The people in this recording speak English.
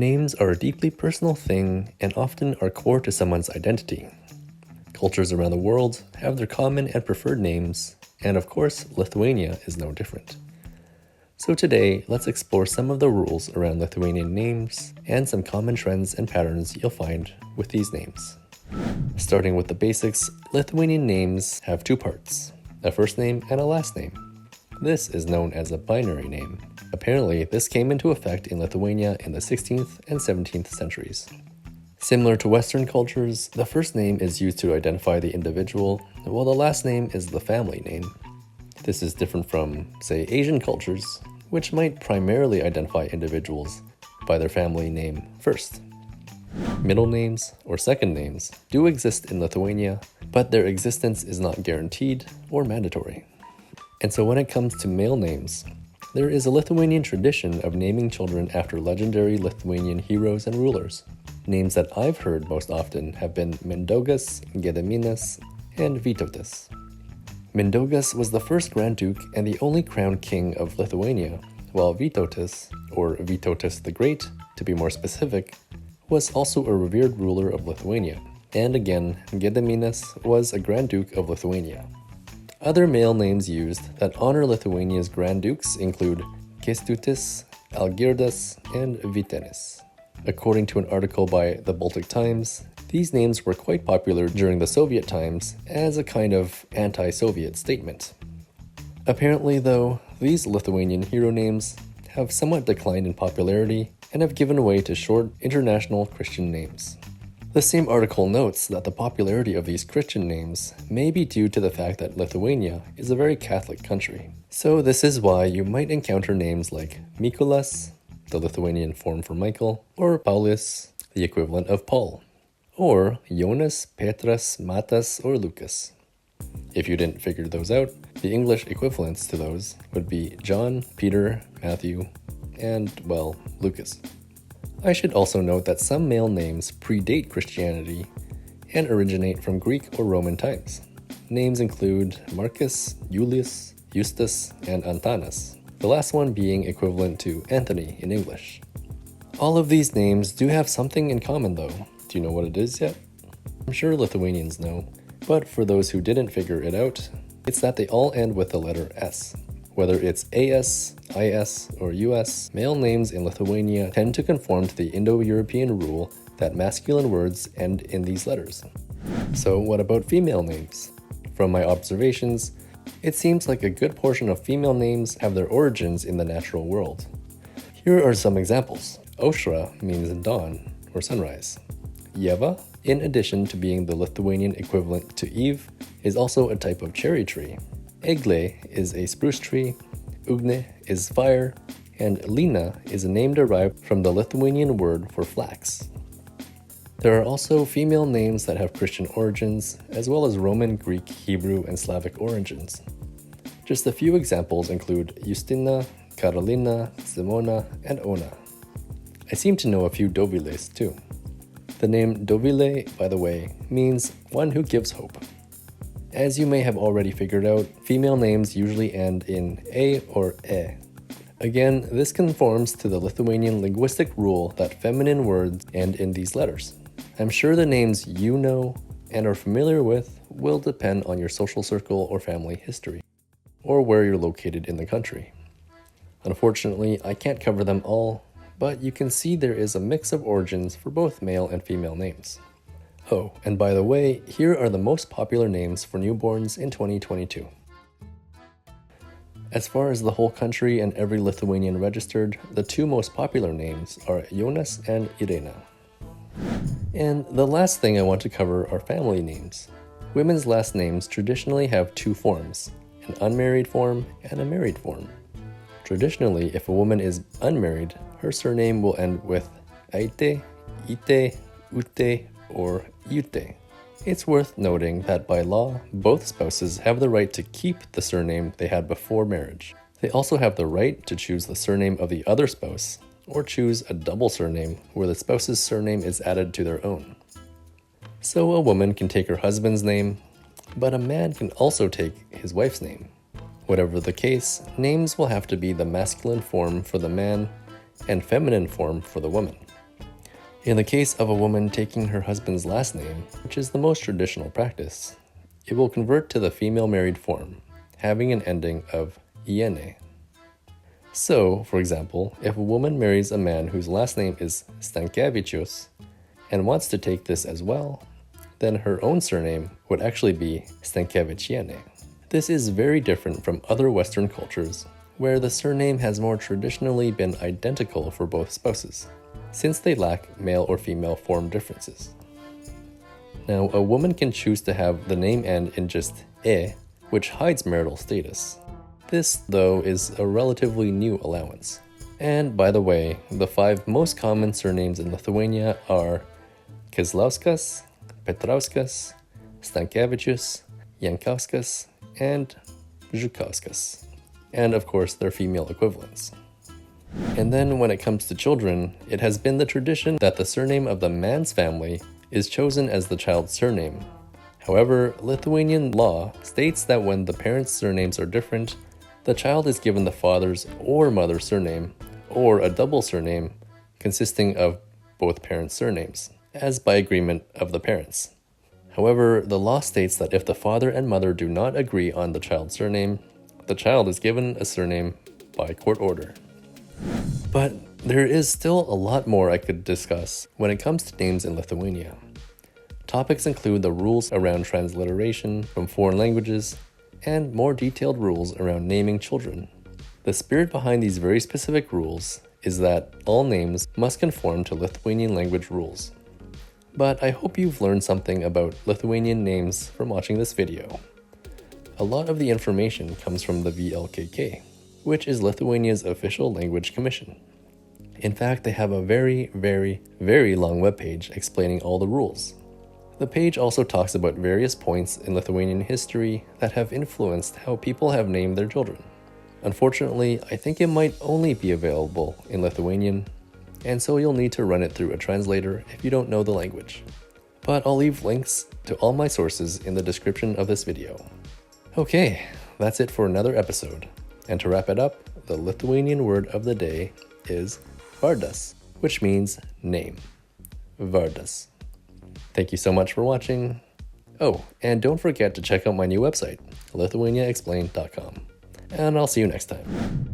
Names are a deeply personal thing and often are core to someone's identity. Cultures around the world have their common and preferred names, and of course, Lithuania is no different. So today, let's explore some of the rules around Lithuanian names and some common trends and patterns you'll find with these names. Starting with the basics, Lithuanian names have two parts, a first name and a last name. This is known as a binary name. Apparently, this came into effect in Lithuania in the 16th and 17th centuries. Similar to Western cultures, the first name is used to identify the individual, while the last name is the family name. This is different from, say, Asian cultures, which might primarily identify individuals by their family name first. Middle names, or second names, do exist in Lithuania, but their existence is not guaranteed or mandatory. And so when it comes to male names, there is a Lithuanian tradition of naming children after legendary Lithuanian heroes and rulers. Names that I've heard most often have been Mindaugas, Gediminas, and Vytautas. Mindaugas was the first Grand Duke and the only crowned king of Lithuania, while Vytautas, or Vytautas the Great, to be more specific, was also a revered ruler of Lithuania. And again, Gediminas was a Grand Duke of Lithuania. Other male names used that honor Lithuania's Grand Dukes include Kęstutis, Algirdas, and Vytenis. According to an article by the Baltic Times, these names were quite popular during the Soviet times as a kind of anti-Soviet statement. Apparently, though, these Lithuanian hero names have somewhat declined in popularity and have given way to short international Christian names. The same article notes that the popularity of these Christian names may be due to the fact that Lithuania is a very Catholic country. So this is why you might encounter names like Mykolas, the Lithuanian form for Michael, or Paulius, the equivalent of Paul, or Jonas, Petras, Matas, or Lucas. If you didn't figure those out, the English equivalents to those would be John, Peter, Matthew, and, well, Lucas. I should also note that some male names predate Christianity and originate from Greek or Roman times. Names include Marcus, Julius, Justus, and Antanas, the last one being equivalent to Anthony in English. All of these names do have something in common though. Do you know what it is yet? I'm sure Lithuanians know, but for those who didn't figure it out, it's that they all end with the letter S. Whether it's AS, IS, or US, male names in Lithuania tend to conform to the Indo-European rule that masculine words end in these letters. So what about female names? From my observations, it seems like a good portion of female names have their origins in the natural world. Here are some examples. Aušra means dawn or sunrise. Yeva, in addition to being the Lithuanian equivalent to Eve, is also a type of cherry tree. Egle is a spruce tree, Ugne is fire, and Lina is a name derived from the Lithuanian word for flax. There are also female names that have Christian origins, as well as Roman, Greek, Hebrew, and Slavic origins. Just a few examples include Justina, Karolina, Simona, and Ona. I seem to know a few Doviles too. The name Dovile, by the way, means one who gives hope. As you may have already figured out, female names usually end in A or E. Again, this conforms to the Lithuanian linguistic rule that feminine words end in these letters. I'm sure the names you know and are familiar with will depend on your social circle or family history, or where you're located in the country. Unfortunately, I can't cover them all, but you can see there is a mix of origins for both male and female names. Oh, and by the way, here are the most popular names for newborns in 2022. As far as the whole country and every Lithuanian registered, the two most popular names are Jonas and Irena. And the last thing I want to cover are family names. Women's last names traditionally have two forms, an unmarried form and a married form. Traditionally, if a woman is unmarried, her surname will end with Aite, Ite, Ute, or Ute. It's worth noting that by law, both spouses have the right to keep the surname they had before marriage. They also have the right to choose the surname of the other spouse, or choose a double surname where the spouse's surname is added to their own. So a woman can take her husband's name, but a man can also take his wife's name. Whatever the case, names will have to be the masculine form for the man and feminine form for the woman. In the case of a woman taking her husband's last name, which is the most traditional practice, it will convert to the female married form, having an ending of iene. So, for example, if a woman marries a man whose last name is Stankevičius and wants to take this as well, then her own surname would actually be Stankevičiene. This is very different from other Western cultures, where the surname has more traditionally been identical for both spouses, since they lack male or female form differences. Now, a woman can choose to have the name end in just e, which hides marital status. This, though, is a relatively new allowance. And by the way, the 5 most common surnames in Lithuania are Kazlauskas, Petrauskas, Stankevičius, Jankauskas, and Žukauskas, and of course their female equivalents. And then when it comes to children, it has been the tradition that the surname of the man's family is chosen as the child's surname. However, Lithuanian law states that when the parents' surnames are different, the child is given the father's or mother's surname, or a double surname consisting of both parents' surnames, as by agreement of the parents. However, the law states that if the father and mother do not agree on the child's surname, the child is given a surname by court order. But there is still a lot more I could discuss when it comes to names in Lithuania. Topics include the rules around transliteration from foreign languages, and more detailed rules around naming children. The spirit behind these very specific rules is that all names must conform to Lithuanian language rules. But I hope you've learned something about Lithuanian names from watching this video. A lot of the information comes from the VLKK, which is Lithuania's official language commission. In fact, they have a very, very, very long webpage explaining all the rules. The page also talks about various points in Lithuanian history that have influenced how people have named their children. Unfortunately, I think it might only be available in Lithuanian, and so you'll need to run it through a translator if you don't know the language. But I'll leave links to all my sources in the description of this video. Okay, that's it for another episode. And to wrap it up, the Lithuanian word of the day is vardas, which means name. Vardas. Thank you so much for watching. Oh, and don't forget to check out my new website, lithuaniaexplained.com. And I'll see you next time.